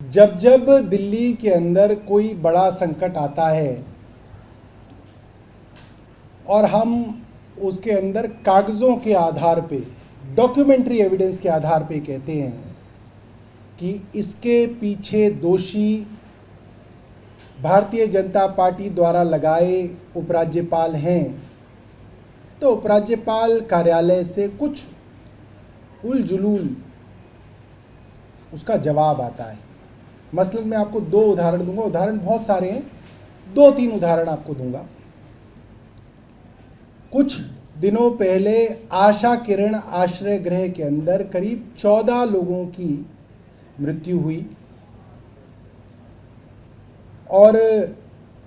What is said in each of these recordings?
जब जब दिल्ली के अंदर कोई बड़ा संकट आता है और हम उसके अंदर कागज़ों के आधार पे, डॉक्यूमेंट्री एविडेंस के आधार पे कहते हैं कि इसके पीछे दोषी भारतीय जनता पार्टी द्वारा लगाए उपराज्यपाल हैं, तो उपराज्यपाल कार्यालय से कुछ उलझुलूल उसका जवाब आता है। मसलन मैं आपको दो उदाहरण दूंगा, उदाहरण बहुत सारे हैं, दो तीन उदाहरण आपको दूंगा। कुछ दिनों पहले आशा किरण आश्रय गृह के अंदर करीब 14 लोगों की मृत्यु हुई और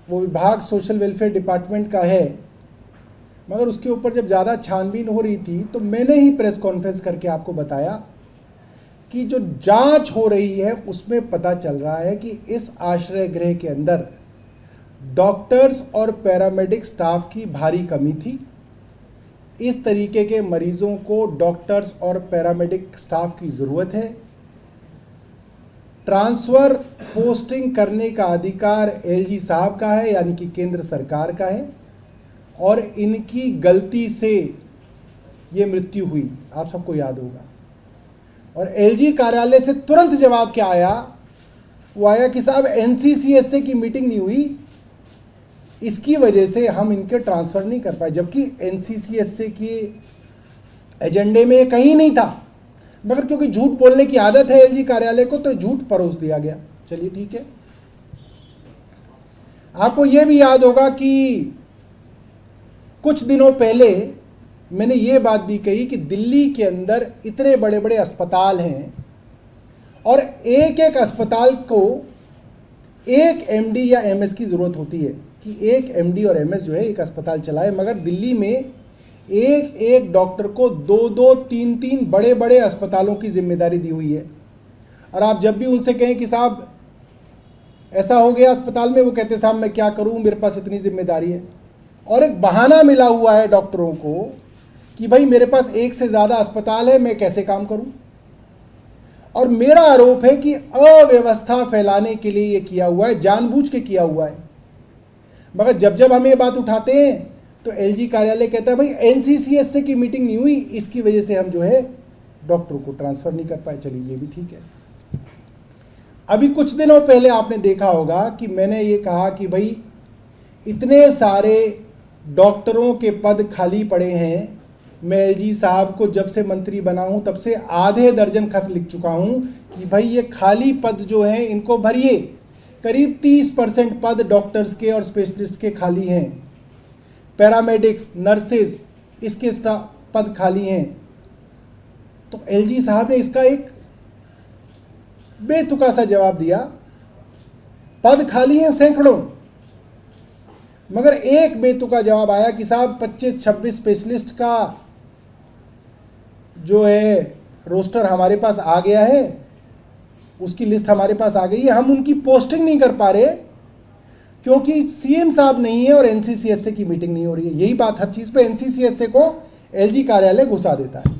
वो विभाग सोशल वेलफेयर डिपार्टमेंट का है, मगर उसके ऊपर जब ज़्यादा छानबीन हो रही थी तो मैंने ही प्रेस कॉन्फ्रेंस करके आपको बताया कि जो जांच हो रही है उसमें पता चल रहा है कि इस आश्रय गृह के अंदर डॉक्टर्स और पैरामेडिक स्टाफ की भारी कमी थी। इस तरीके के मरीजों को डॉक्टर्स और पैरामेडिक स्टाफ की ज़रूरत है। ट्रांसफ़र पोस्टिंग करने का अधिकार एलजी साहब का है, यानी कि केंद्र सरकार का है, और इनकी गलती से ये मृत्यु हुई, आप सबको याद होगा। और एलजी कार्यालय से तुरंत जवाब क्या आया? वो आया कि साहब एनसीसीएसए की मीटिंग नहीं हुई, इसकी वजह से हम इनके ट्रांसफ़र नहीं कर पाए, जबकि एनसीसीएसए के एजेंडे में कहीं नहीं था, मगर क्योंकि झूठ बोलने की आदत है एलजी कार्यालय को तो झूठ परोस दिया गया। चलिए ठीक है। आपको यह भी याद होगा कि कुछ दिनों पहले मैंने ये बात भी कही कि दिल्ली के अंदर इतने बड़े बड़े अस्पताल हैं और एक एक अस्पताल को एक एमडी या एमएस की ज़रूरत होती है कि एक एमडी और एमएस जो है एक अस्पताल चलाए, मगर दिल्ली में एक एक डॉक्टर को दो दो तीन तीन बड़े बड़े अस्पतालों की जिम्मेदारी दी हुई है। और आप जब भी उनसे कहें कि साहब ऐसा हो गया अस्पताल में, वो कहते साहब मैं क्या करूं, मेरे पास इतनी जिम्मेदारी है। और एक बहाना मिला हुआ है डॉक्टरों को कि भाई मेरे पास एक से ज़्यादा अस्पताल है, मैं कैसे काम करूं। और मेरा आरोप है कि अव्यवस्था फैलाने के लिए ये किया हुआ है, जानबूझ के किया हुआ है। मगर जब जब हम ये बात उठाते हैं तो एलजी कार्यालय कहता है भाई एनसीसीएसए की मीटिंग नहीं हुई, इसकी वजह से हम जो है डॉक्टरों को ट्रांसफ़र नहीं कर पाए। चलिए ये भी ठीक है। अभी कुछ दिनों पहले आपने देखा होगा कि मैंने ये कहा कि भाई इतने सारे डॉक्टरों के पद खाली पड़े हैं। मैं एलजी साहब को जब से मंत्री बना हूँ तब से आधे दर्जन खत लिख चुका हूँ कि भाई ये खाली पद जो हैं इनको भरिए। करीब 30% पद डॉक्टर्स के और स्पेशलिस्ट के खाली हैं, पैरामेडिक्स, नर्सेज, इसके पद खाली हैं। तो एलजी साहब ने इसका एक बेतुका सा जवाब दिया, पद खाली हैं सैकड़ों, मगर एक बेतुका जवाब आया कि साहब 25-26 स्पेशलिस्ट का जो है रोस्टर हमारे पास आ गया है, उसकी लिस्ट हमारे पास आ गई है, हम उनकी पोस्टिंग नहीं कर पा रहे क्योंकि सीएम साहब नहीं है और एनसीसीएसए की मीटिंग नहीं हो रही है। यही बात हर चीज़ पे एनसीसीएसए को एलजी कार्यालय घुसा देता है।